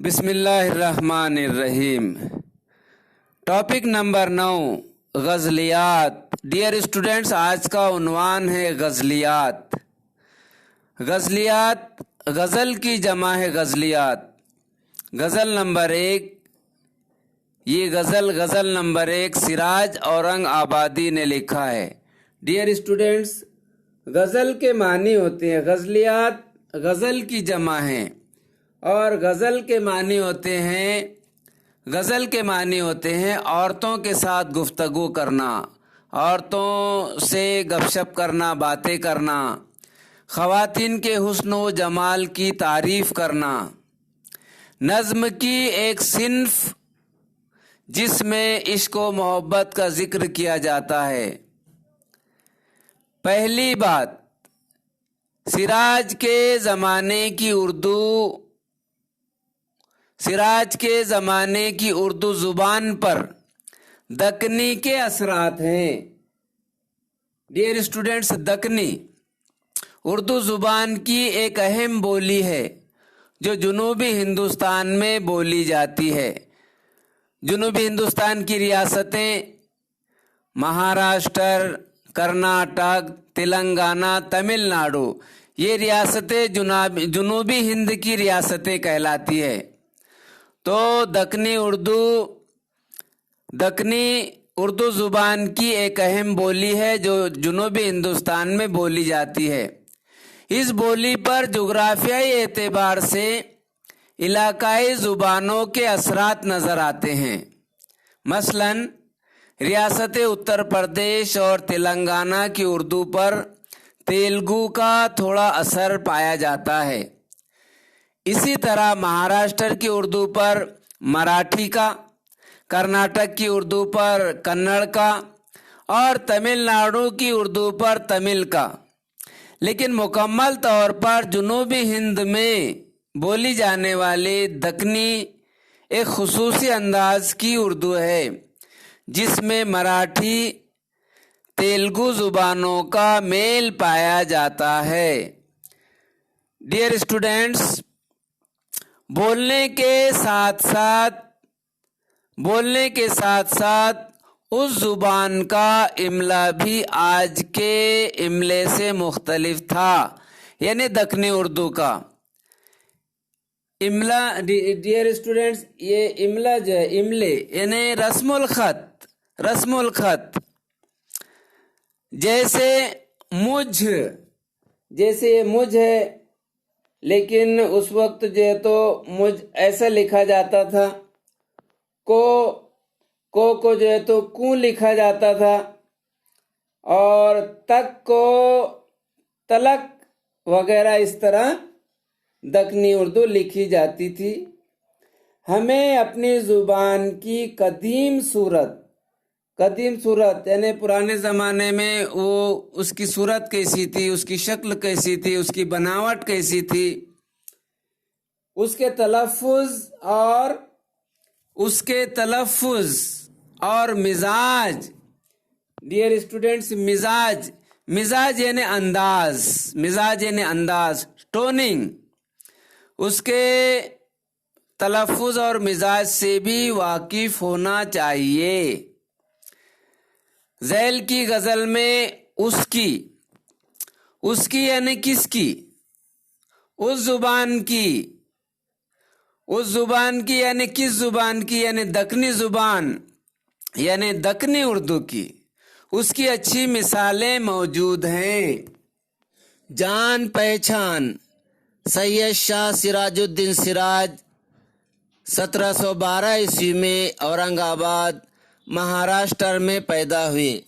बिस्मिल्लाहिर्रहमानिर्रहीम। Topic number 9, गज़लियात। Dear students, आज का उन्वान है गज़लियात। गज़लियात गज़ल की जमा है गज़लियात। गज़ल नंबर 1, ये गज़ल नंबर 1 सिराज औरंग आबादी ने लिखा है। डियर स्टूडेंट्स, गज़ल के मानी होते हैं, गज़लियात गज़ल की जमा है और गज़ल के मानी होते हैं औरतों के साथ गुफ्तगू करना, औरतों से गपशप करना, बातें करना, ख़वातीन के हुस्न व जमाल की तारीफ़ करना। नज़्म की एक सिन्फ जिसमें इश्क व मोहब्बत का ज़िक्र किया जाता है। पहली बात, सिराज के ज़माने की उर्दू ज़ुबान पर दक्कनी के असरात हैं। डियर स्टूडेंट्स, दक्कनी उर्दू ज़ुबान की एक अहम बोली है जो जनूबी हिंदुस्तान में बोली जाती है। जनूबी हिंदुस्तान की रियासतें महाराष्ट्र, कर्नाटक, तेलंगाना, तमिलनाडु, ये रियासतें जनूबी हिंद की रियासतें कहलाती है। तो दक्कनी उर्दू ज़ुबान की एक अहम बोली है जो जनूबी हिंदुस्तान में बोली जाती है। इस बोली पर जुग्राफियाई एतबार से इलाकाई ज़ुबानों के असरात नज़र आते हैं। मसलन रियासत उत्तर प्रदेश और तेलंगाना की उर्दू पर तेलुगु का थोड़ा असर पाया जाता है। इसी तरह महाराष्ट्र की उर्दू पर मराठी का, कर्नाटक की उर्दू पर कन्नड़ का और तमिलनाडु की उर्दू पर तमिल का। लेकिन मुकम्मल तौर पर जनूबी हिंद में बोली जाने वाली दक्कनी एक खुसूसी अंदाज की उर्दू है जिसमें मराठी, तेलुगु ज़ुबानों का मेल पाया जाता है। डियर स्टूडेंट्स, बोलने के साथ साथ उस ज़ुबान का इमला भी आज के इमले से मुख्तलिफ था, यानी दक्कनी उर्दू का इमला। डियर स्टूडेंट्स, ये इमला जो है, इमले यानी रस्मुल खत, जैसे ये मुझ है, लेकिन उस वक्त जो है तो मुझ ऐसा लिखा जाता था। को जो है तो कू लिखा जाता था और तक को तलक वगैरह इस तरह दक्कनी उर्दू लिखी जाती थी। हमें अपनी ज़ुबान की कदीम सूरत यानी पुराने ज़माने में वो उसकी सूरत कैसी थी, उसकी शक्ल कैसी थी, उसकी बनावट कैसी थी, उसके तलफ़ुज़ और मिजाज। डियर स्टूडेंट्स, मिजाज यानी अंदाज, टोनिंग, उसके तलफ़ुज़ और मिजाज से भी वाकिफ होना चाहिए। ज़ैल की गज़ल में उसकी यानी किसकी, उस ज़ुबान की यानी किस ज़ुबान की, यानी दक्कनी ज़ुबान यानी दक्कनी उर्दू की, उसकी अच्छी मिसालें मौजूद हैं। जान पहचान सैयद शाह सिराजुद्दीन सिराज 1712 ईस्वी में औरंगाबाद, महाराष्ट्र में पैदा हुए।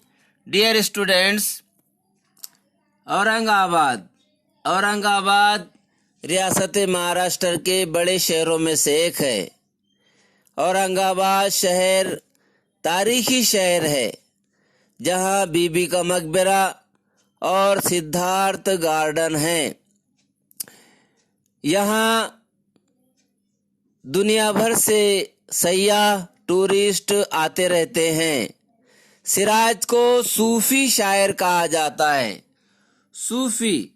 डियर स्टूडेंट्स, औरंगाबाद रियासत महाराष्ट्र के बड़े शहरों में से एक है। औरंगाबाद शहर तारीखी शहर है जहां बीबी का मकबरा और सिद्धार्थ गार्डन है। यहाँ दुनिया भर से सयाह, टूरिस्ट आते रहते हैं। सिराज को सूफी शायर कहा जाता है। सूफी,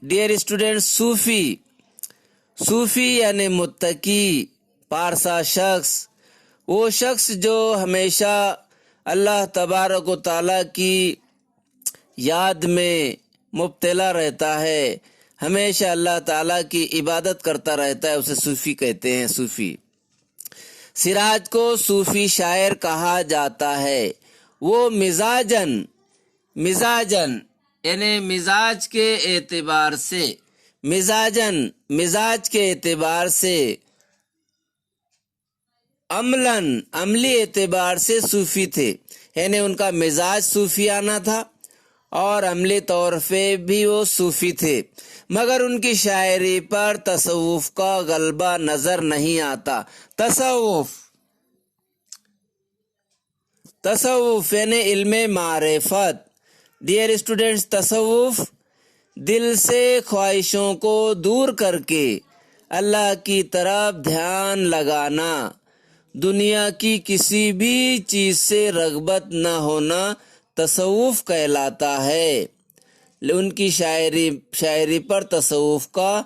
डियर स्टूडेंट, صوفی یعنی متقی پارسا شخص، وہ شخص جو ہمیشہ اللہ تبارک و تعالیٰ کی یاد میں مبتلا رہتا ہے، ہمیشہ اللہ تعالیٰ کی عبادت کرتا رہتا ہے، اسے صوفی کہتے ہیں۔ صوفی سراج کو صوفی شاعر کہا جاتا ہے۔ وہ مزاجن یعنی مزاج کے اعتبار سے، مزاج کے اعتبار سے، عملی اعتبار سے صوفی تھے، یعنی ان کا مزاج صوفیانہ تھا اور عملی طور پہ بھی وہ صوفی تھے، مگر ان کی شاعری پر تصوف کا غلبہ نظر نہیں آتا۔ تصوف یعنی علم معرفت۔ ڈیئر اسٹوڈنٹس، تصوف دل سے خواہشوں کو دور کر کے اللہ کی طرف دھیان لگانا، دنیا کی کسی بھی چیز سے رغبت نہ ہونا تصوف کہلاتا ہے۔ ان کی شاعری پر تصوف کا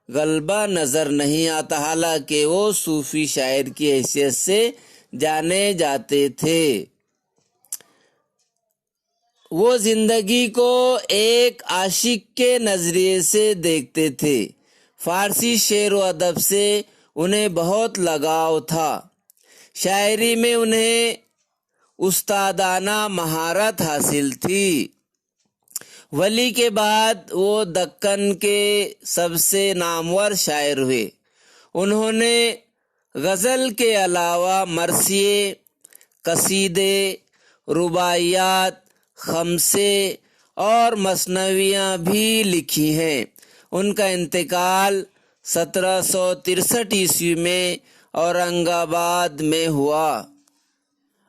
غلبہ نظر نہیں آتا، حالانکہ وہ صوفی شاعر کی حیثیت سے جانے جاتے تھے۔ وہ زندگی کو ایک عاشق کے نظریے سے دیکھتے تھے۔ فارسی شعر و ادب سے انہیں بہت لگاؤ تھا۔ شاعری میں انہیں استادانہ مہارت حاصل تھی۔ ولی کے بعد وہ دکن کے سب سے نامور شاعر ہوئے۔ انہوں نے غزل کے علاوہ مرثیے، قصیدے، رباعیات، خمسے اور مثنویاں بھی لکھی ہیں۔ ان کا انتقال 1763 عیسوی میں اورنگ آباد میں ہوا۔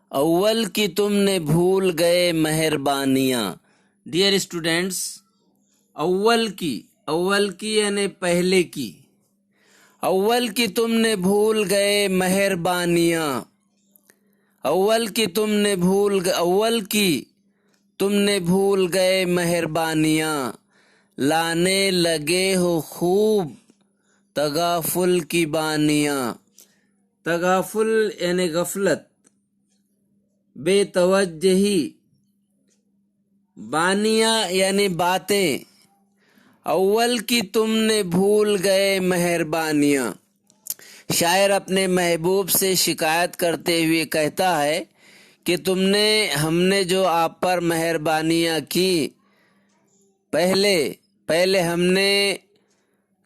اول کی تم نے بھول گئے مہربانیاں۔ ڈیئر اسٹوڈنٹس، اول کی یعنی پہلے کی، اول کی تم نے بھول گئے مہربانیاں، تم نے بھول گئے مہربانیاں، لانے لگے ہو خوب تغافل کی بانیاں۔ تغافل یعنی غفلت، بے توجہی، بانیاں یعنی باتیں۔ اول کی تم نے بھول گئے مہربانیاں۔ شاعر اپنے محبوب سے شکایت کرتے ہوئے کہتا ہے کہ ہم نے جو آپ پر مہربانیاں کی، پہلے ہم نے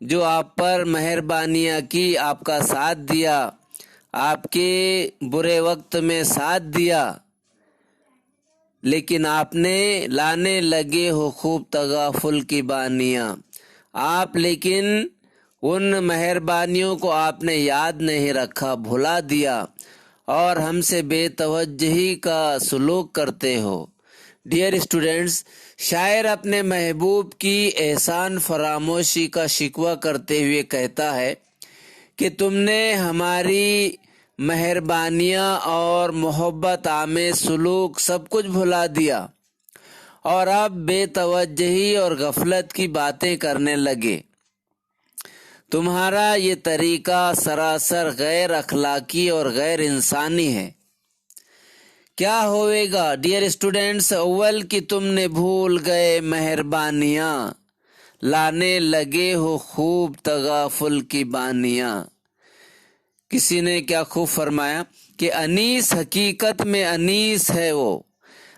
جو آپ پر مہربانیاں کی، آپ کا ساتھ دیا، آپ کے برے وقت میں ساتھ دیا، لیکن آپ نے لانے لگے ہو خوب تغافل کی بانیاں، آپ لیکن ان مہربانیوں کو آپ نے یاد نہیں رکھا، بھلا دیا اور ہم سے بے توجہی کا سلوک کرتے ہو۔ ڈیئر اسٹوڈنٹس، شاعر اپنے محبوب کی احسان فراموشی کا شکوہ کرتے ہوئے کہتا ہے کہ تم نے ہماری مہربانیاں اور محبت آمیز سلوک سب کچھ بھلا دیا اور اب بے توجہی اور غفلت کی باتیں کرنے لگے۔ تمہارا یہ طریقہ سراسر غیر اخلاقی اور غیر انسانی ہے۔ کیا ہوئے گا؟ ڈیئر اسٹوڈنٹس، اول کی تم نے بھول گئے مہربانیاں، لانے لگے ہو خوب تغافل کی بانیاں۔ کسی نے کیا خوب فرمایا کہ انیس حقیقت میں انیس ہے وہ،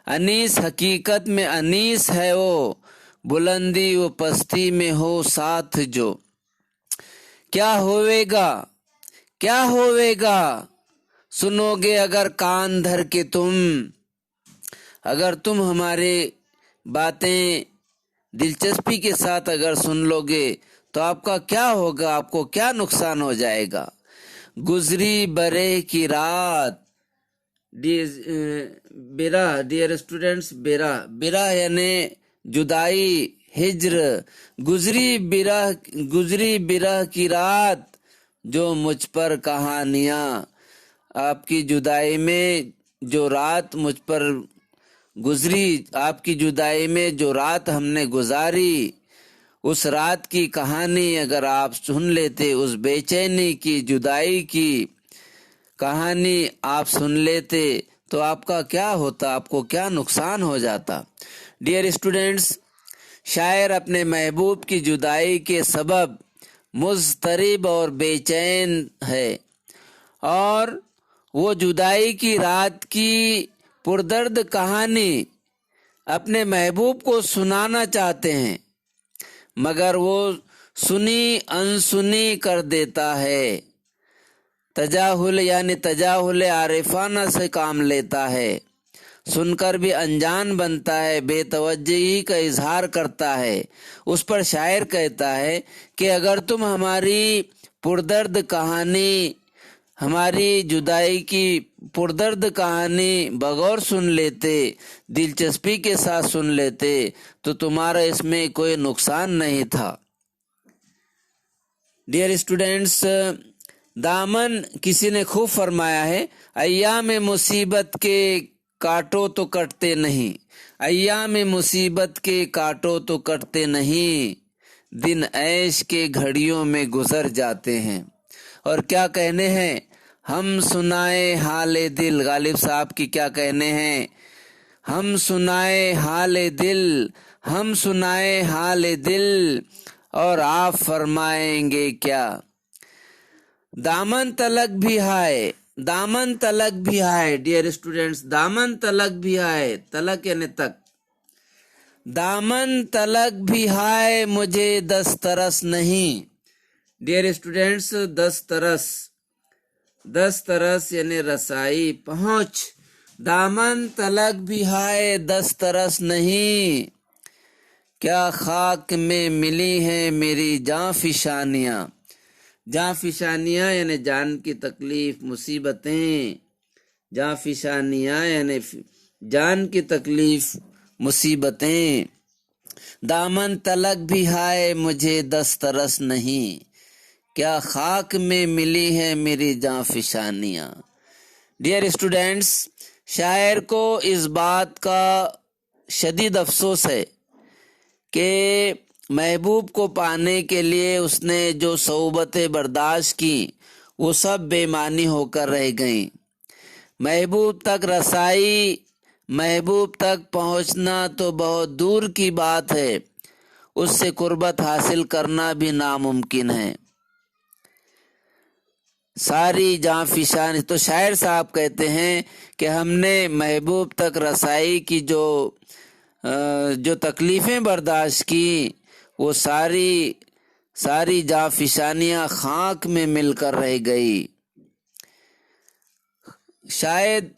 انیس حقیقت میں انیس ہے وہ، بلندی و پستی میں ہو ساتھ جو۔ کیا ہوئے گا سنو گے اگر کان دھر کے اگر تم ہمارے باتیں دلچسپی کے ساتھ اگر سن لو گے تو آپ کا کیا ہوگا، آپ کو کیا نقصان ہو جائے گا۔ گزری برے کی رات، ڈیئر اسٹوڈنٹس، برا یعنی جدائی، ہجر، گزری برہ کی رات جو مجھ پر کہانیاں۔ آپ کی جدائی میں جو رات مجھ پر گزری، آپ کی جدائی میں جو رات ہم نے گزاری، उस रात की कहानी अगर आप सुन लेते, उस बेचैनी की, जुदाई की कहानी आप सुन लेते तो आपका क्या होता, आपको क्या नुकसान हो जाता। डियर स्टूडेंट्स, शायर अपने महबूब की जुदाई के सबब मुज़तरिब और बेचैन है और वो जुदाई की रात की पुरदर्द कहानी अपने महबूब को सुनाना चाहते हैं, मगर वो सुनी अनसुनी कर देता है। तजाहुल यानी तजाहुल आरिफाना से काम लेता है, सुनकर भी अनजान बनता है, बेतवज्जही का इजहार करता है। उस पर शायर कहता है कि अगर तुम हमारी पुरदर्द कहानी, हमारी जुदाई की पुरदर्द कहानी बगौर सुन लेते, दिलचस्पी के साथ सुन लेते, तो तुम्हारा इसमें कोई नुकसान नहीं था। डियर स्टूडेंट्स, दामन किसी ने खूब फरमाया है, अय्याम मुसीबत के काटो तो कटते नहीं, अय्याम मुसीबत के काटो तो कटते नहीं, दिन ऐश के घड़ियों में गुजर जाते हैं। और क्या कहने हैं, हम सुनाए हाले दिल, गालिब साहब की क्या कहने हैं, हम सुनाए हाले दिल, हम सुनाए हाले दिल और आप फरमाएंगे क्या। दामन तलक भी हाय, दामन तलक भी हाय। डियर स्टूडेंट्स, दामन तलक भी हाय, तलक यानी तक, दामन तलक भी हाय मुझे दस्तरस नहीं। डियर स्टूडेंट्स, दस्तरस यानी रसाई, पहुंच, दामन तलक भी हाय दस्तरस नहीं, क्या खाक में मिली हैं मेरी जांफिशानियाँ। जांफिशानियाँ यानी जान की तकलीफ, मुसीबतें, जांफिशानियाँ यानी जान की तकलीफ, मुसीबतें, दामन तलक भी हाय मुझे दस्तरस नहीं, क्या खाक में मिली है मेरी जांफिशानियाँ। डियर स्टूडेंट्स, शायर को इस बात का शदीद अफसोस है कि महबूब को पाने के लिए उसने जो सौबतें बर्दाश्त की वो सब बेमानी होकर रह गईं। महबूब तक रसाई, महबूब तक पहुंचना तो बहुत दूर की बात है, उससे कुर्बत हासिल करना भी नामुमकिन है। सारी जांफिशानी, तो शायर साहब कहते हैं कि हमने महबूब तक रसाई की जो तकलीफ़ें बर्दाश्त की, वो सारी जांफिशानियाँ खाक में मिलकर रह गई। शायद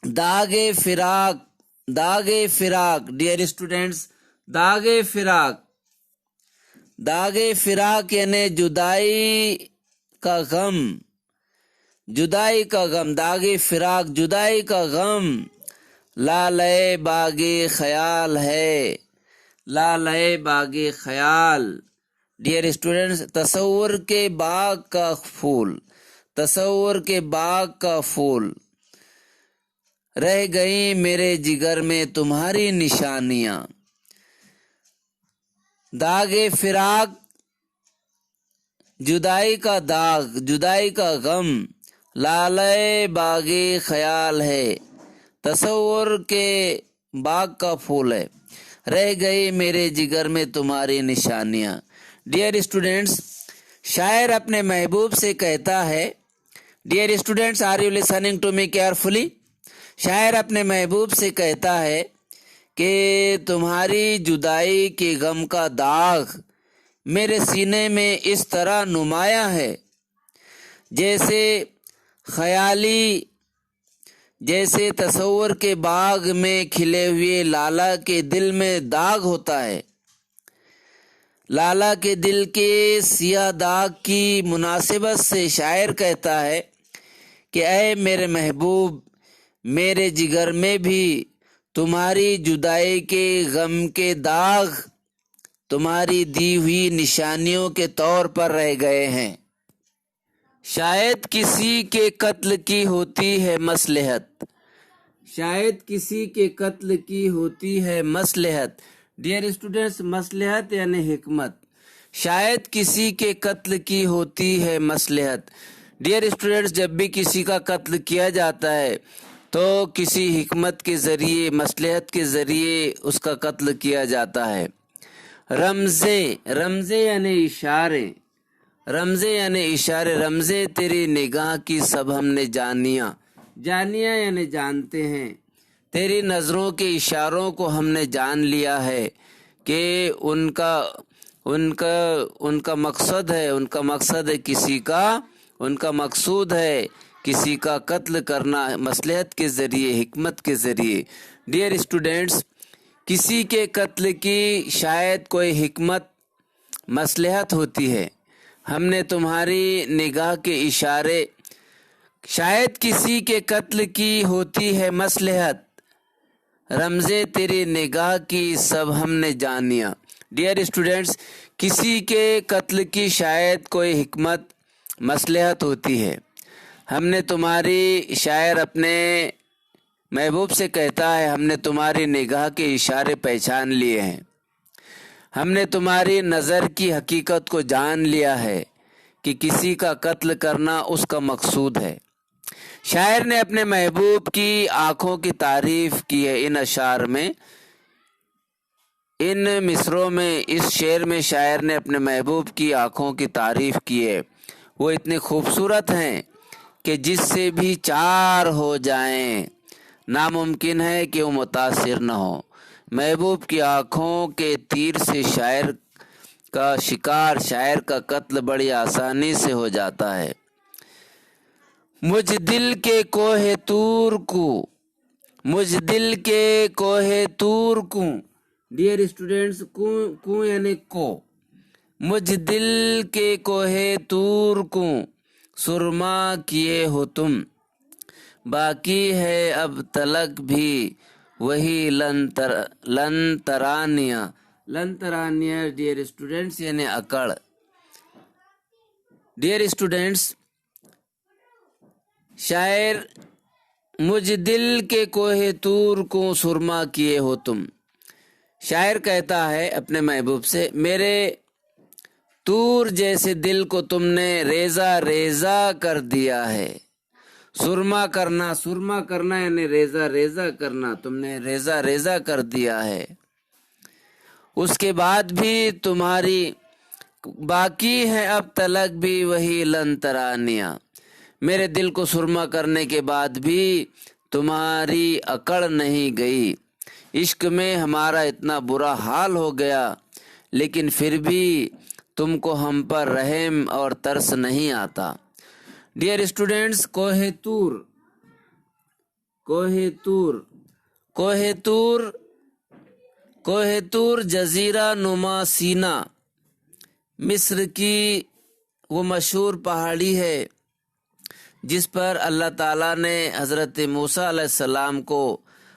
दागे फिराक, डियर स्टूडेंट्स, दागे फिराक यानी जुदाई का गम, दागे फिराक जुदाई का गम, लालए बागे ख्याल है, लालए बागे ख्याल। डियर स्टूडेंट्स, तसव्वुर के बाग का फूल, तसव्वुर के बाग का फूल, रह गई मेरे जिगर में तुम्हारी निशानियाँ। दागे फिराक, जुदाई का दाग, जुदाई का गम, लालए बागे ख्याल है, तसव्वुर के बाग का फूल है, रह गई मेरे जिगर में तुम्हारी निशानियाँ। डियर स्टूडेंट्स, शायर अपने महबूब से कहता है, dear students, are you listening to me carefully. शायर अपने महबूब से कहता है कि तुम्हारी जुदाई के गम का दाग मेरे सीने में इस तरह नुमाया है जैसे ख्याली, जैसे तसव्वुर के बाग में खिले हुए लाला के दिल में दाग होता है। लाला के दिल के सिया दाग की मुनासिबत से शायर कहता है कि ऐ मेरे महबूब, मेरे जिगर में भी तुम्हारी जुदाई के गम के दाग तुम्हारी दी हुई निशानियों के तौर पर रह गए हैं। शायद किसी के कत्ल की होती है मसलहत, शायद किसी के कत्ल की होती है मसलहत, डियर स्टूडेंट्स, मसलहत यानी हिकमत। शायद किसी के कत्ल की होती है मसलहत। डियर स्टूडेंट्स, जब भी किसी का कत्ल किया जाता है तो किसी हिकमत के ज़रिए, मसलहत के ज़रिए उसका कत्ल किया जाता है। रमज़े, रमज़े यानी इशारे, रमज़े यानी इशारे। रमज़े तेरी निगाह की सब हमने जानिया, जानिया यानी जानते हैं। तेरी नज़रों के इशारों को हमने जान लिया है कि उनका उनका उनका मकसद है, उनका मकसद है किसी का, उनका मकसूद है किसी का कत्ल करना मसलहत के ज़रिए, हिकमत के ज़रिए। डियर स्टूडेंट्स, किसी के कत्ल की शायद कोई हिकमत, मसलहत होती है। हमने तुम्हारी निगाह के इशारे, शायद किसी के कत्ल की होती है मसलहत, रमज़े तेरी निगाह की सब हमने जानिया। डियर स्टूडेंट्स, किसी के कत्ल की शायद कोई हिकमत, मसलहत होती है। हमने तुम्हारी, शायर अपने महबूब से कहता है, हमने तुम्हारी निगाह के इशारे पहचान लिए हैं, हमने तुम्हारी नज़र की हकीकत को जान लिया है कि किसी का कत्ल करना उसका मकसूद है। शायर ने अपने महबूब की आँखों की तारीफ की है इन अशार में, इन मिसरों में, इस शेर में शायर ने अपने महबूब की आँखों की तारीफ की है। वो इतने खूबसूरत हैं कि जिससे भी चार हो जाएं नामुमकिन है कि वो मुतासिर न हो। महबूब की आँखों के तीर से शायर का शिकार, शायर का कत्ल बड़ी आसानी से हो जाता है। मुझ दिल के कोहे तूर को, मुझ दिल के कोहे तूर को। डियर स्टूडेंट्स, को यानी को। मुझ दिल के कोहे तूर को सुरमा किए हो तुम, बाकी है अब तलक भी वही लन तरानिया। लन तरानिया डियर स्टूडेंट्स यानी अकड़। डियर स्टूडेंट्स, शायर मुझ दिल के कोहे तूर को सुरमा किए हो तुम। शायर कहता है अपने महबूब से, मेरे तूर जैसे दिल को तुमने रेजा रेजा कर दिया है। सुरमा करना, सुरमा करना यानी रेजा रेजा करना, तुमने रेजा रेजा कर दिया है। उसके बाद भी तुम्हारी बाकी है अब तलक भी वही लन तरानिया। मेरे दिल को सुरमा करने के बाद भी तुम्हारी अकड़ नहीं गई। इश्क में हमारा इतना बुरा हाल हो गया, लेकिन फिर भी तुमको हम पर रहम और तरस नहीं आता। डियर स्टूडेंट्स, कोहेतूर, कोहेतूर, कोहेतूर, कोहेतूर जजीरा नुमा सीना, मिस्र की वो मशहूर पहाड़ी है जिस पर अल्लाह ताला ने हज़रत मूसा अलैहिस्सलाम को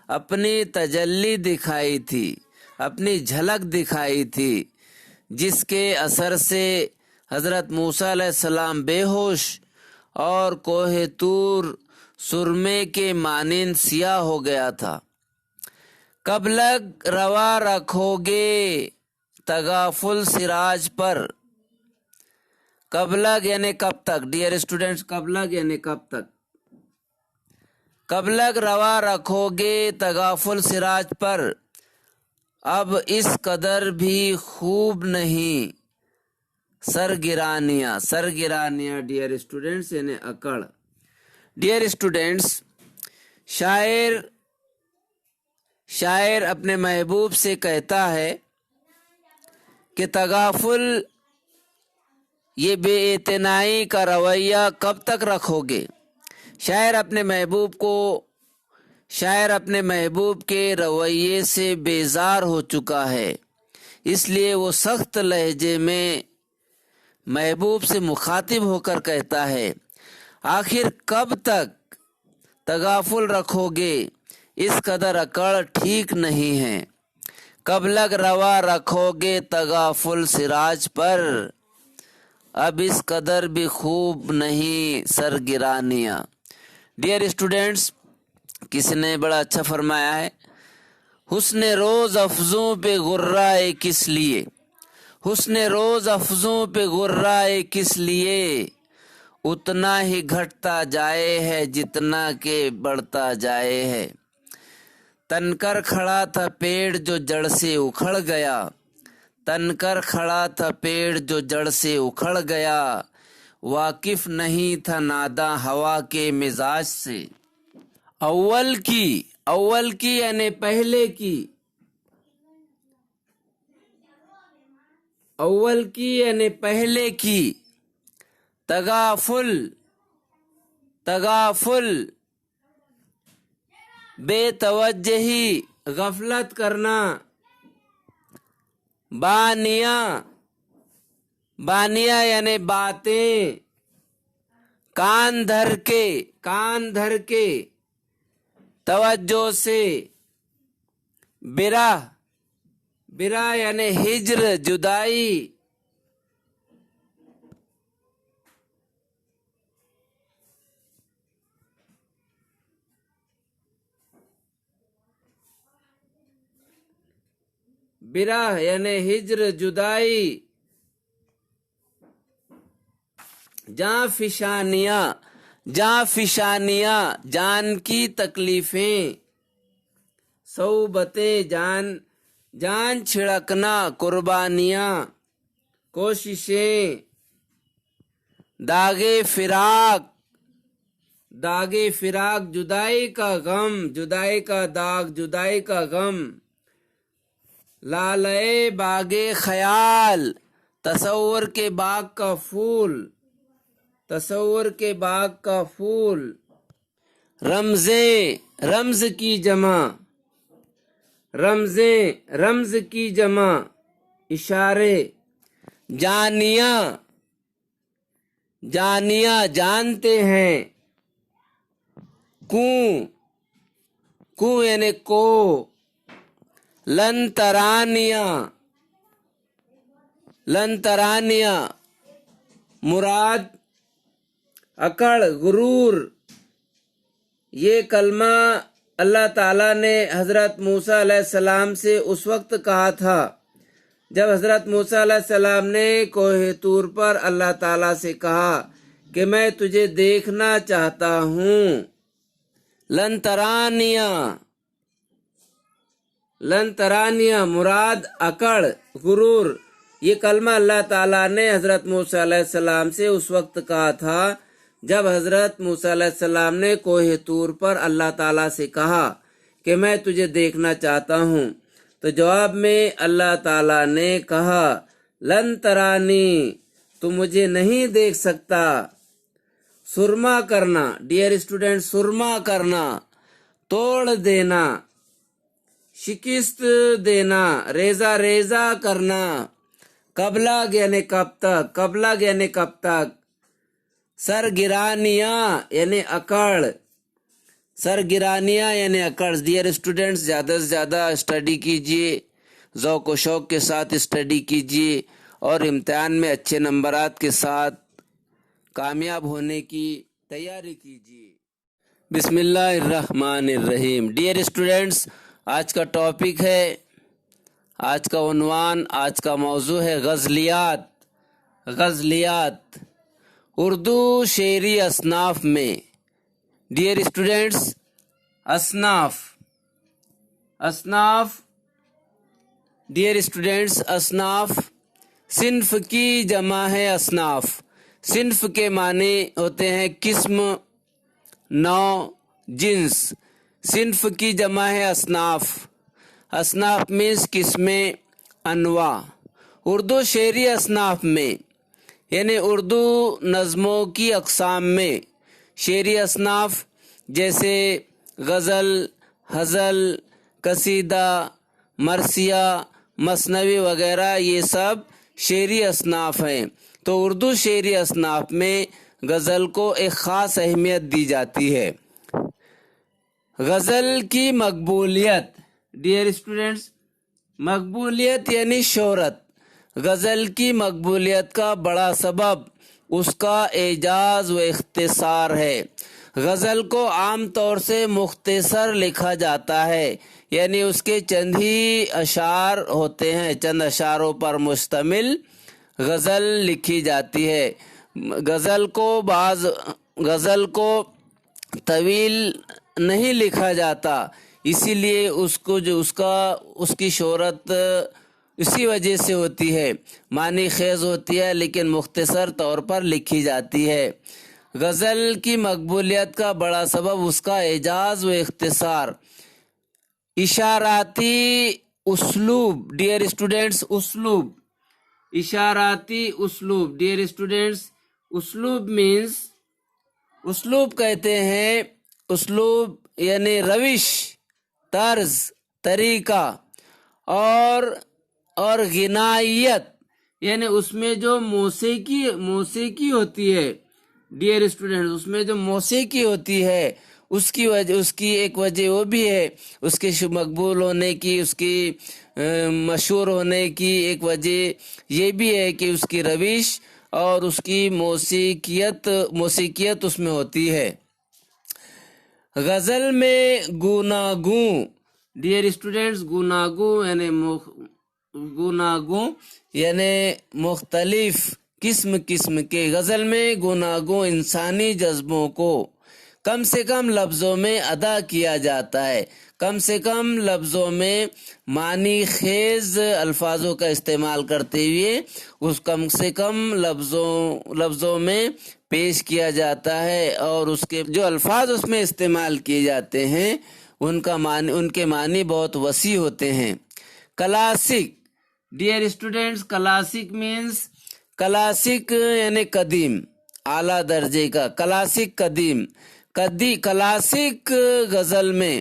अपनी तजल्ली दिखाई थी, अपनी झलक दिखाई थी, जिसके असर से हज़रत मूसा अलैहिस्सलाम बेहोश और कोहे तूर सुरमे के मानिंद सियाह हो गया था। कब लग रवा रखोगे तगाफुल सिराज पर। कब लग यानी कब तक। डियर स्टूडेंट्स, कब लग यानी कब तक। कब लग रवा रखोगे तगाफुल सिराज पर, अब इस कदर भी खूब नहीं सरगिरानियाँ। सरगिरानियाँ डियर स्टूडेंट्स यानी अकड़। डियर स्टूडेंट्स, शायर अपने महबूब से कहता है कि तगाफुल, ये बेइतनाई का रवैया कब तक रखोगे। शायर अपने महबूब के रवैये से बेजार हो चुका है, इसलिए वो सख्त लहजे में महबूब से मुखातिब होकर कहता है, आखिर कब तक तगाफुल रखोगे, इस कदर अकड़ ठीक नहीं है। कब लग रवा रखोगे तगाफुल सिराज पर, अब इस कदर भी खूब नहीं सरगिरानियाँ। डियर स्टूडेंट्स, किसी ने बड़ा अच्छा फरमाया है, حسن روز افزوں پہ غرائے کس لیے، حسن روز افزوں پہ غرائے کس لیے، اتنا ہی گھٹتا جائے ہے جتنا کہ بڑھتا جائے ہے۔ تن کر کھڑا تھا پیڑ جو جڑ سے اکھڑ گیا، تن کر کھڑا تھا پیڑ جو جڑ سے اکھڑ گیا، واقف نہیں تھا ناداں ہوا کے مزاج سے۔ اول کی یعنی پہلے کی، اول کی یعنی پہلے کی، تغافل بے توجہی غفلت کرنا، بانیہ یعنی باتیں، کان دھر کے توجہ سے، برا یعنی ہجر جدائی، برا یعنی ہجر جدائی، جاں فشانیاں جان کی تکلیفیں، صحبتیں جان چھڑکنا، قربانیاں کوششیں، داغے فراق جدائی کا غم، جدائی کا داغ، جدائی کا غم، لالے باغے خیال تصور کے باغ کا پھول، تصور کے باغ کا پھول، رمز کی جمع اشارے، جانیاں جانتے ہیں، کو یعنی کو، لن ترانیاں مراد اکڑ، غرور۔ یہ کلمہ اللہ تعالیٰ نے حضرت موسیٰ علیہ السلام سے اس وقت کہا تھا جب حضرت موسیٰ علیہ السلام نے کوہ طور پر اللہ تعالیٰ سے کہا کہ میں تجھے دیکھنا چاہتا ہوں۔ لن ترانیاں مراد اکڑ، غرور۔ یہ کلمہ اللہ تعالیٰ نے حضرت موسیٰ علیہ السلام سے اس وقت کہا تھا جب حضرت موسیٰ علیہ السلام نے کوہ طور پر اللہ تعالیٰ سے کہا کہ میں تجھے دیکھنا چاہتا ہوں، تو جواب میں اللہ تعالیٰ نے کہا لن ترانی، تو مجھے نہیں دیکھ سکتا۔ سرما کرنا، ڈیئر اسٹوڈنٹ، سرما کرنا، توڑ دینا، شکست دینا، ریزہ کرنا، قبلہ یعنی کب تک، سرگرانیاں یعنی اکڑ۔ ڈیئر اسٹوڈنٹس، زیادہ سے زیادہ اسٹڈی کیجیے، ذوق و شوق کے ساتھ اسٹڈی کیجیے اور امتحان میں اچھے نمبرات کے ساتھ کامیاب ہونے کی تیاری کیجیے۔ بسم اللہ الرحمن الرحیم۔ ڈیئر اسٹوڈنٹس، آج کا ٹاپک ہے، آج کا عنوان، آج کا موضوع ہے غزلیات اردو شعری اصناف میں۔ ڈیئر اسٹوڈنٹس، اصناف صنف کی جمع ہے اصناف۔ صنف کے معنی ہوتے ہیں قسم، نوع، جنس۔ صنف کی جمع ہے اصناف مینس قسمیں، انواع۔ اردو شعری اصناف میں یعنی اردو نظموں کی اقسام میں شعری اصناف جیسے غزل، غزل، قصیدہ، مرثیہ، مثنوی وغیرہ، یہ سب شعری اصناف ہیں۔ تو اردو شعری اصناف میں غزل کو ایک خاص اہمیت دی جاتی ہے۔ غزل کی مقبولیت، ڈیئر اسٹوڈنٹس، مقبولیت یعنی شہرت۔ غزل کی مقبولیت کا بڑا سبب اس کا اعجاز و اختصار ہے۔ غزل کو عام طور سے مختصر لکھا جاتا ہے، یعنی اس کے چند ہی اشعار ہوتے ہیں، چند اشعاروں پر مشتمل غزل لکھی جاتی ہے۔ غزل کو طویل نہیں لکھا جاتا، اسی لیے اس کی شہرت اسی وجہ سے ہوتی ہے، معنی خیز ہوتی ہے لیکن مختصر طور پر لکھی جاتی ہے۔ غزل کی مقبولیت کا بڑا سبب اس کا اعجاز و اختصار، اشاراتی اسلوب۔ ڈیئر اسٹوڈنٹس، اسلوب، اشاراتی اسلوب۔ ڈیئر اسٹوڈنٹس، اسلوب مینس، اسلوب کہتے ہیں، اسلوب یعنی روش، طرز، طریقہ، اور غنائیت یعنی اس میں جو موسیقی ہوتی ہے۔ ڈیئر اسٹوڈنٹس، اس میں جو موسیقی ہوتی ہے اس کی ایک وجہ وہ بھی ہے، اس کے مقبول ہونے کی، اس کی مشہور ہونے کی ایک وجہ یہ بھی ہے کہ اس کی روش اور اس کی موسیقیت اس میں ہوتی ہے۔ غزل میں گوناگوں، ڈیئر اسٹوڈنٹس، گوناگوں یعنی مختلف قسم کے، غزل میں گوناگوں انسانی جذبوں کو کم سے کم لفظوں میں ادا کیا جاتا ہے، کم سے کم لفظوں میں معنی خیز الفاظوں کا استعمال کرتے ہوئے اس کم سے کم لفظوں میں پیش کیا جاتا ہے، اور اس کے جو الفاظ اس میں استعمال کیے جاتے ہیں ان کے معنی بہت وسیع ہوتے ہیں۔ Classic, dear students, classic means, classic یعنی قدیم، اعلیٰ درجے کا، کلاسک قدیم، کلاسک غزل میں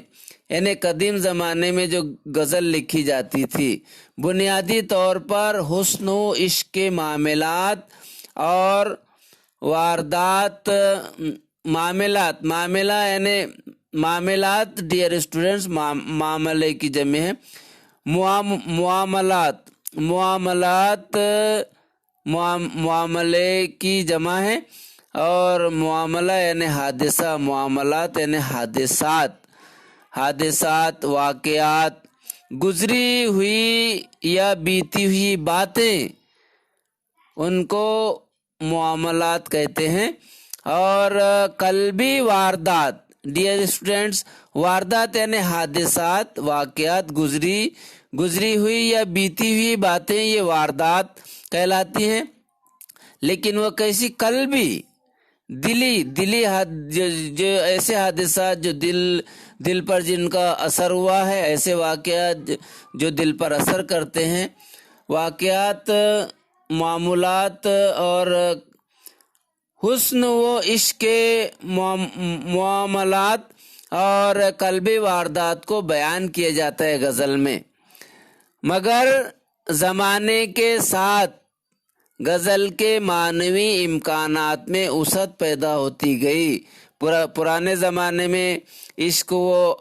یعنی قدیم زمانے میں جو غزل لکھی جاتی تھی بنیادی طور پر حسن و عشق کے معاملات اور واردات، معاملہ یعنی معاملات، ڈیئر اسٹوڈنٹس، معاملے کی جمع ہے، معاملے کی جمع ہے، اور معاملہ یعنی حادثہ، معاملات یعنی حادثات، واقعات، گزری ہوئی یا بیتی ہوئی باتیں، ان کو معاملات کہتے ہیں۔ اور قلبی واردات، ڈیئر اسٹوڈنٹس، واردات یعنی حادثات، واقعات، گزری ہوئی یا بیتی ہوئی باتیں، یہ واردات کہلاتی ہیں۔ لیکن وہ کیسی؟ قلبی، دلی جو ایسے حادثات جو دل پر جن کا اثر ہوا ہے، ایسے واقعات جو دل پر اثر کرتے ہیں، واقعات، معاملات اور حسن و عشق کے معاملات اور قلبی واردات کو بیان کیا جاتا ہے غزل میں۔ مگر زمانے کے ساتھ غزل کے معنوی امکانات میں وسعت پیدا ہوتی گئی۔ پرانے زمانے میں عشق و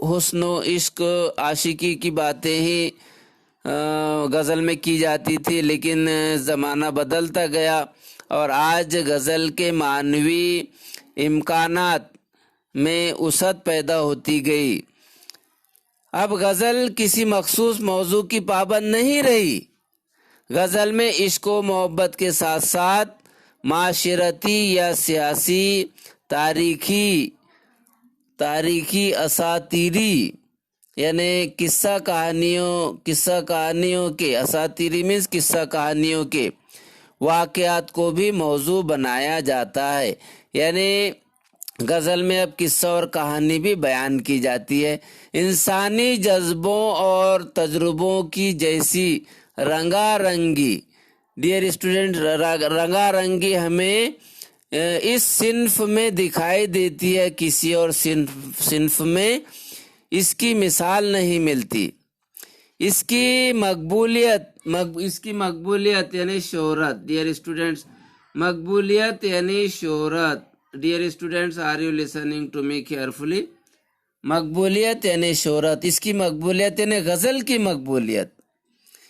حسن و عشق، عاشقی کی باتیں ہی غزل میں کی جاتی تھی، لیکن زمانہ بدلتا گیا اور آج غزل کے معنوی امکانات میں وسعت پیدا ہوتی گئی۔ اب غزل کسی مخصوص موضوع کی پابند نہیں رہی، غزل میں عشق و محبت کے ساتھ ساتھ معاشرتی یا سیاسی، تاریخی، اساطیری یعنی قصہ کہانیوں کے، اساطیری مینس قصہ کہانیوں کے واقعات کو بھی موضوع بنایا جاتا ہے۔ یعنی غزل میں اب قصہ اور کہانی بھی بیان کی جاتی ہے۔ انسانی جذبوں اور تجربوں کی جیسی رنگا رنگی، ڈیئر اسٹوڈنٹ، رنگا رنگی ہمیں اس صنف میں دکھائی دیتی ہے، کسی اور صنف میں اس کی مثال نہیں ملتی۔ اس کی مقبولیت یعنی شہرت، ڈیئر اسٹوڈنٹس، مقبولیت یعنی شہرت۔ Dear students, are you listening to me carefully? مقبولیت یعنی شہرت، اس کی مقبولیت یعنی غزل کی مقبولیت،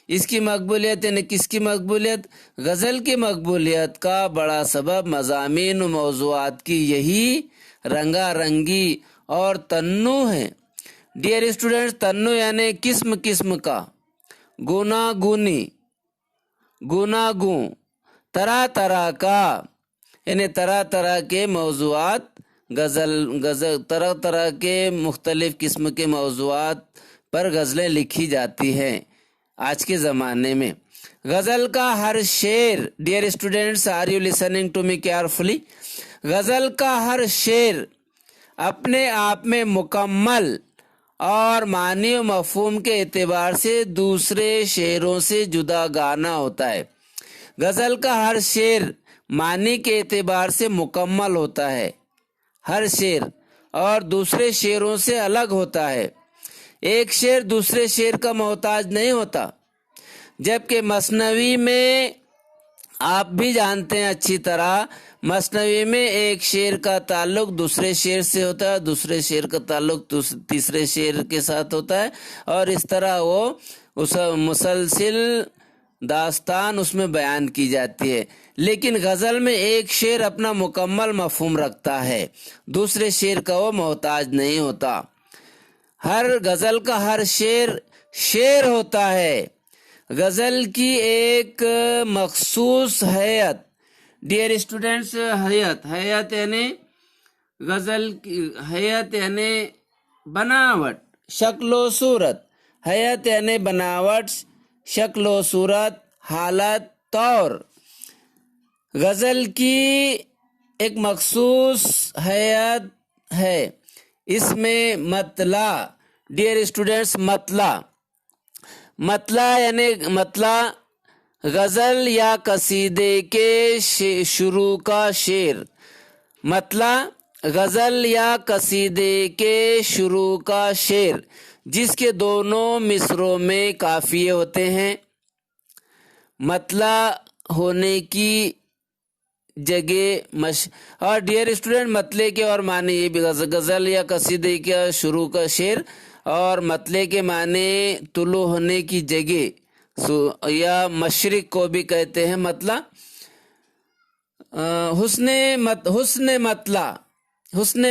اس کی مقبولیت یعنی کس کی مقبولیت؟ غزل کی مقبولیت کا بڑا سبب مضامین و موضوعات کی یہی رنگا رنگی اور تنوع ہے۔ डियर स्टूडेंट्स, तन्नु यानी किस्म किस्म का, गुनागुनी, गुनागू, तरह तरह का यानी तरह तरह के मौज़ूआत, गज़ल तरह तरह के मुख्तलिफ किस्म के मौज़ूआत पर गज़लें लिखी जाती हैं आज के ज़माने में। गज़ल का हर शेर, dear students are you listening to me carefully, गज़ल का हर शेर अपने आप में मुकम्मल और मानी व मफ़हूम के एतबार से दूसरे शेरों से जुदा गाना होता है। गज़ल का हर शेर मानी के एतबार से मुकम्मल होता है, हर शेर, और दूसरे शेरों से अलग होता है। एक शेर दूसरे शेर का मोहताज नहीं होता, जबकि मसनवी में आप भी जानते हैं अच्छी तरह, मसनवी में एक शेर का ताल्लुक दूसरे शेर से होता है, दूसरे शेर का ताल्लुक तीसरे शेर के साथ होता है, और इस तरह वो उस मुसलसिल दास्तान उसमें बयान की जाती है। लेकिन गज़ल में एक शेर अपना मुकम्मल मफ़हूम रखता है, दूसरे शेर का वो मोहताज नहीं होता। हर गज़ल का हर शेर शेर होता है। गज़ल की एक मखसूस हैत, डियर स्टूडेंट्स, हैत यानी गज़ल की हैत यानी बनावट, शक्ल सूरत, हैत यानी बनावट, शक्ल सूरत, हालत, तौर। गज़ल की एक मखसूस हैत है, इसमें मतला, डियर स्टूडेंट्स, मतला यानी मतला गज़ल या कसीदे के शुरू का शेर, मतला गज़ल या कसीदे के शुरू का शेर जिसके दोनों मिसरों में काफिये होते हैं। मतला होने की जगह और डियर स्टूडेंट, मतले के और माने ये भी गज़ल या कसीदे का शुरू का शेर, और मतले के माने तुलू होने की जगह या मशरिक को भी कहते हैं मतला। हुस्ने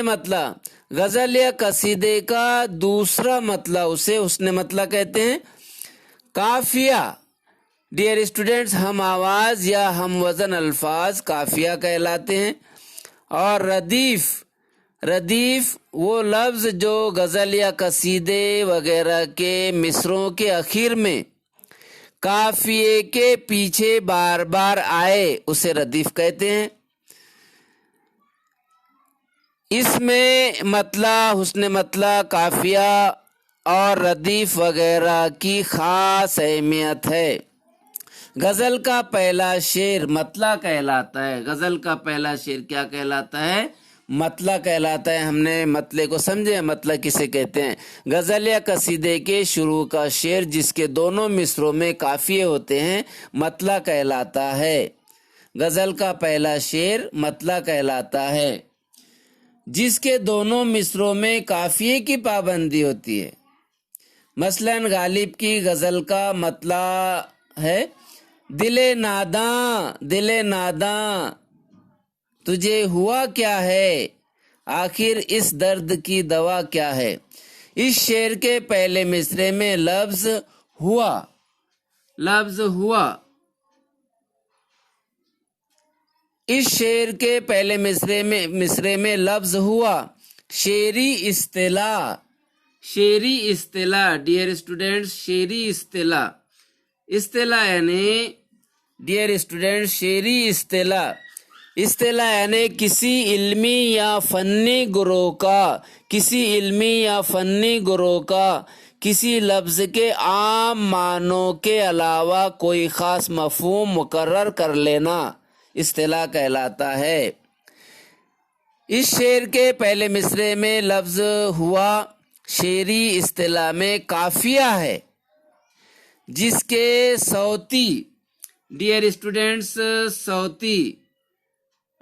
मतला गज़ल या कसीदे का दूसरा मतला, उसे हुस्ने मतला कहते हैं। काफिया, डियर स्टूडेंट्स, हम आवाज़ या हम वज़न अल्फाज काफिया कहलाते हैं। और रदीफ वो लफ्ज़ जो गज़ल या कसीदे वगैरह के मिसरों के आखिर में काफिये के पीछे बार बार आए, उसे रदीफ कहते हैं। इसमें मतला, हुस्ने मतला, काफिया और रदीफ वगैरह की खास अहमियत है। गज़ल का पहला शेर मतला कहलाता है। गज़ल का पहला शेर क्या कहलाता है? मतला कहलाता है। हमने मतले को समझे, मतला किसे कहते हैं? गज़ल या कसीदे के शुरू का शेर जिसके दोनों मिसरों में काफिये होते हैं, मतला कहलाता है। गज़ल का पहला शेर मतला कहलाता है जिसके दोनों मिसरों में काफिये की पाबंदी होती है। मसलन गालिब की गज़ल का मतला है, दिले नादां तुझे हुआ क्या है, आखिर इस दर्द की दवा क्या है। इस शेर के पहले मिसरे में लफ्ज हुआ, इस शेर के पहले मिसरे में लफ्ज हुआ। शेरी इस्तिला, डियर स्टूडेंट्स, शेरी इस्तिला यानी, डियर स्टूडेंट, शेरी इस्तिला यानी किसी इल्मी या फन्नी गुरोह का किसी लफ्ज के आम मानों के अलावा कोई खास मफहूम मुकर्रर कर लेना इस्तिला कहलाता है। इस शेर के पहले मिसरे में लफ्ज हुआ शेरी इस्तिला में काफिया है जिसके सौती, डियर स्टूडेंट्स, सौती,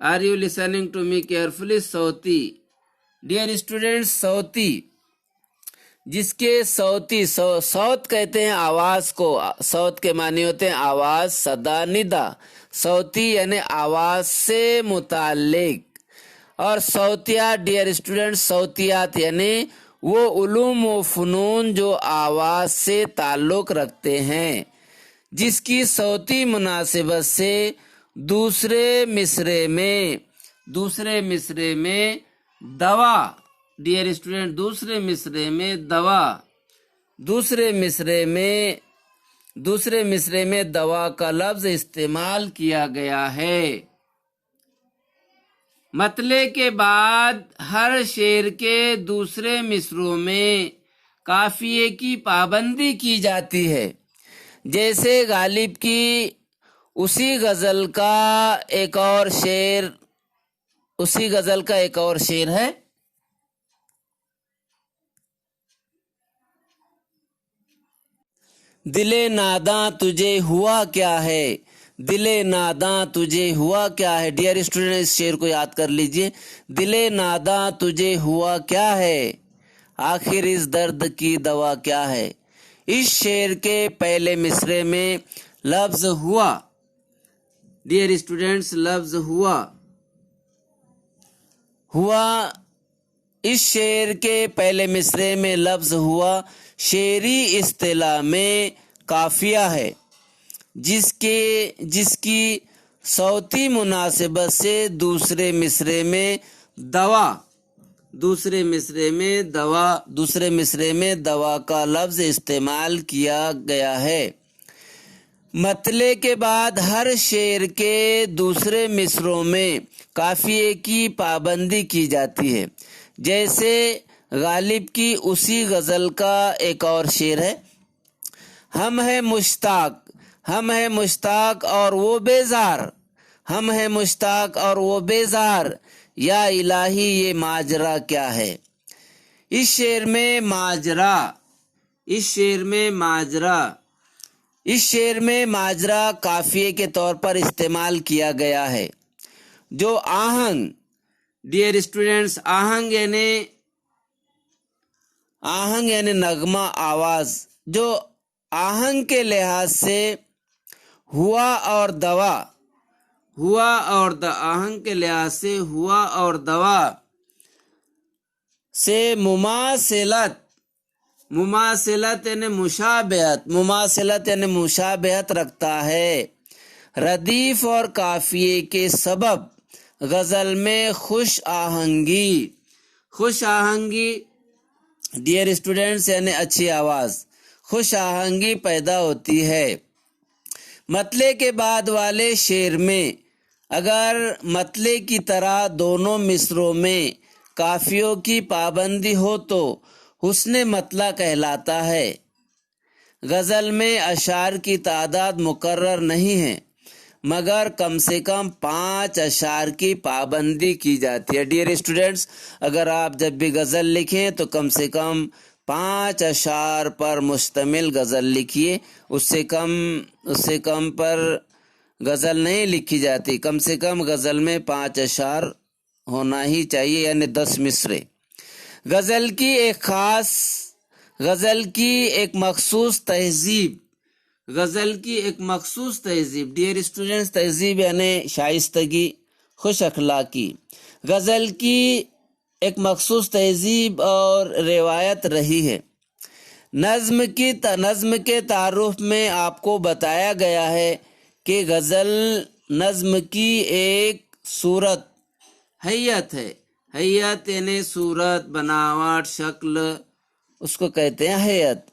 are you listening to me carefully? सौती, डियर स्टूडेंट्स, सौती, जिसके सौती, सौत कहते हैं आवाज को, सौत के मानी होते हैं आवाज, सदा, निदा। सौती यानी आवाज से मुताल्लिक, और सौतिया, डियर स्टूडेंट्स, सौतियात यानी वो उलूम व फ़नून जो आवाज़ से ताल्लुक़ रखते हैं, जिसकी सौती मुनासिबत से दूसरे मिसरे में दवा, डियर स्टूडेंट, दूसरे मिसरे में दवा का लफ्ज़ इस्तेमाल किया गया है। मतले के बाद हर शेर के दूसरे मिसरों में काफिये की पाबंदी की जाती है। जैसे गालिब की उसी गजल का एक और शेर है, दिले नादां तुझे हुआ क्या है, दिले नादां तुझे हुआ क्या है। डियर स्टूडेंट, इस शेर को याद कर लीजिए। दिले नादां तुझे हुआ क्या है, आखिर इस दर्द की दवा क्या है। इस शेर के पहले मिसरे में लफ्ज हुआ, डियर स्टूडेंट्स, लफ्ज हुआ इस शेर के पहले मिसरे में लफ्ज हुआ शेरी इस्तिलाह में काफिया है, जिसकी सौती मुनासिबत से दूसरे मिसरे में दवा का लफ्ज इस्तेमाल किया गया है। मतले के बाद हर शेर के दूसरे मिसरों में काफिये की पाबंदी की जाती है। जैसे गालिब की उसी गजल का एक और शेर है, हम है मुश्ताक और वो बेजार, हम है मुश्ताक और वो बेजार, या इलाही ये माजरा क्या है। इस शेर में माजरा काफिये के तौर पर इस्तेमाल किया गया है। जो आहंग, डियर स्टूडेंट्स, आहंग यानी नगमा, आवाज, जो आहंग के लिहाज से आहंग के लिहाज से हुआ और दवा से मुमासिलत यानी मुशाबहत रखता है। रदीफ और काफिये के सबब गजल में खुश आहंगी, डियर स्टूडेंट्स, यानी अच्छी आवाज, खुश आहंगी पैदा होती है। मतले के बाद वाले शेर में अगर मतले की तरह दोनों मिसरों में काफियों की पाबंदी हो तो हुस्ने मतला कहलाता है। गजल में अशार की तादाद मुकर्रर नहीं है, मगर कम से कम 5 अशार की पाबंदी की जाती है। डियर स्टूडेंट्स, अगर आप जब भी गजल लिखें तो कम से कम 5 अशार पर मुश्तमिल गजल लिखिए। उससे कम पर गजल नहीं लिखी जाती। कम से कम गजल में 5 अशार होना ही चाहिए, यानी 10 मिसरे। गजल की एक मखसूस तहजीब, डियर स्टूडेंट्स, तहजीब यानी शाइस्तगी, खुश अखलाकी। गजल की एक मखसूस तहजीब और रिवायत रही है। नज्म के तारुफ में आपको बताया गया है कि गजल नज्म की एक सूरत, हैयत है। हैयत यानी सूरत, बनावट, शक्ल, उसको कहते हैं हैयत।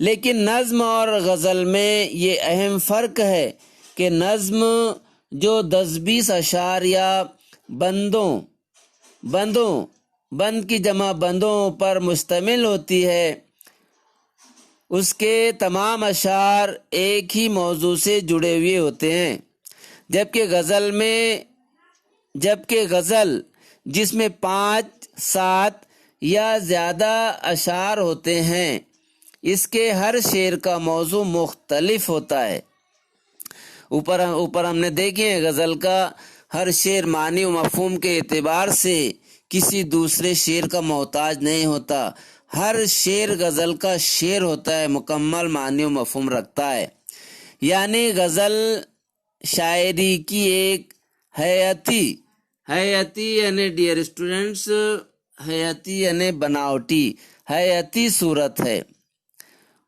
लेकिन नज्म और गजल में ये अहम फर्क है कि नज्म जो 10-20 अशार या बंद की जमा बंदों पर मुश्तमिल होती है, उसके तमाम अशार एक ही मौजू से जुड़े हुए होते हैं। जबकि गजल जिसमें 5-7 या ज्यादा अशार होते हैं, इसके हर शेर का मौजू मुख्तलिफ होता है। ऊपर हमने देखे हैं, गजल का हर शेर मानी व मफहूम के एतबार से किसी दूसरे शेर का मोहताज नहीं होता। हर शेर गजल का शेर होता है, मुकम्मल मानी व मफहूम रखता है। यानी गजल शायरी की एक हैयती यानी डियर स्टूडेंट्स حیاتی یعنی بناوٹی، حیاتی صورت ہے۔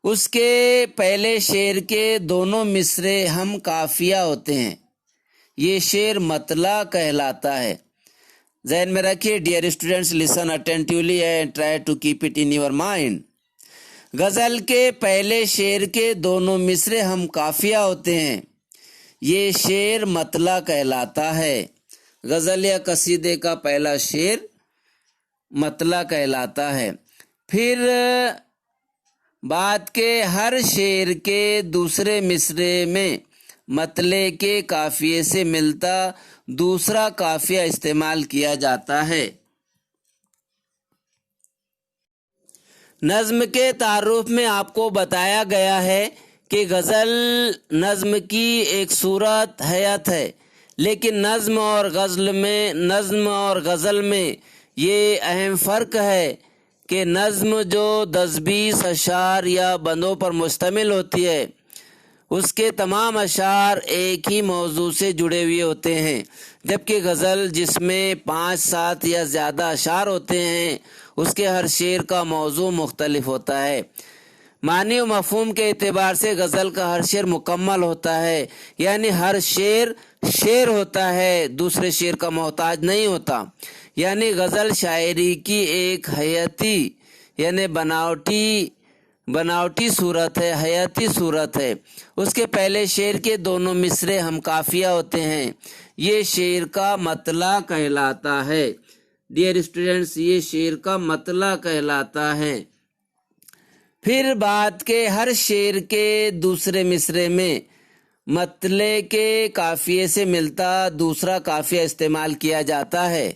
اس کے پہلے شعر کے دونوں مصرے ہم قافیہ ہوتے ہیں، یہ شعر مطلع کہلاتا ہے۔ ذہن میں رکھیے dear students, listen attentively and try to keep it in your mind. غزل کے پہلے شعر کے دونوں مصرے ہم قافیہ ہوتے ہیں، یہ شعر مطلع کہلاتا ہے۔ غزل یا قصیدے کا پہلا شعر مطلع کہلاتا ہے۔ پھر بعد کے ہر شعر کے دوسرے مصرے میں مطلع کے قافیے سے ملتا دوسرا قافیہ استعمال کیا جاتا ہے۔ نظم کے تعارف میں آپ کو بتایا گیا ہے کہ غزل نظم کی ایک صورت حیات ہے، لیکن نظم اور غزل میں یہ اہم فرق ہے کہ نظم جو 10-20 اشعار یا بندوں پر مشتمل ہوتی ہے، اس کے تمام اشعار ایک ہی موضوع سے جڑے ہوئے ہوتے ہیں، جبکہ غزل جس میں 5-7 یا زیادہ اشعار ہوتے ہیں، اس کے ہر شعر کا موضوع مختلف ہوتا ہے۔ معنی و مفہوم کے اعتبار سے غزل کا ہر شعر مکمل ہوتا ہے، یعنی ہر شعر ہوتا ہے، دوسرے شعر کا محتاج نہیں ہوتا۔ یعنی غزل شاعری کی ایک حیاتی یعنی بناوٹی صورت ہے، حیاتی صورت ہے۔ اس کے پہلے شعر کے دونوں مصرے ہم قافیہ ہوتے ہیں، یہ شعر کا مطلع کہلاتا ہے۔ ڈیئر اسٹوڈینٹس، یہ شعر کا مطلع کہلاتا ہے۔ پھر بعد کے ہر شعر کے دوسرے مصرے میں مطلع کے قافیے سے ملتا دوسرا قافیہ استعمال کیا جاتا ہے۔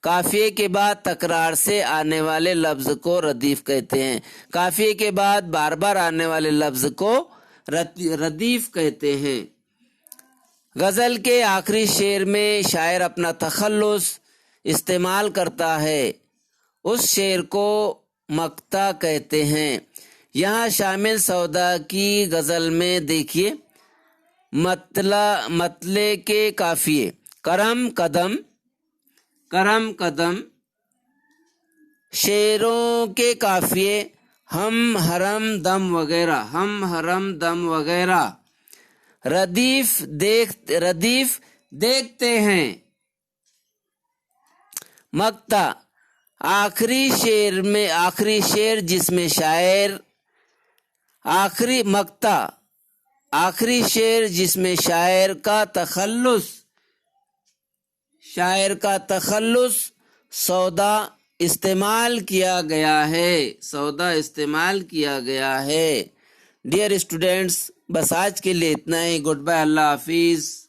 قافیے کے بعد تکرار سے آنے والے لفظ کو ردیف کہتے ہیں۔ قافیے کے بعد بار بار آنے والے لفظ کو ردیف کہتے ہیں۔ غزل کے آخری شعر میں شاعر اپنا تخلص استعمال کرتا ہے، اس شعر کو مقطع کہتے ہیں۔ یہاں شامل سودا کی غزل میں دیکھیے مطلع کے قافیے کرم قدم، شعروں کے قافیے ہم حرم دم وغیرہ، ردیف دیکھتے ہیں، مقطع آخری شعر جس میں شاعر کا تخلص سودا استعمال کیا گیا ہے۔ ڈیئر اسٹوڈینٹس، بس آج کے لیے اتنا ہی۔ گڈ بائے، اللہ حافظ۔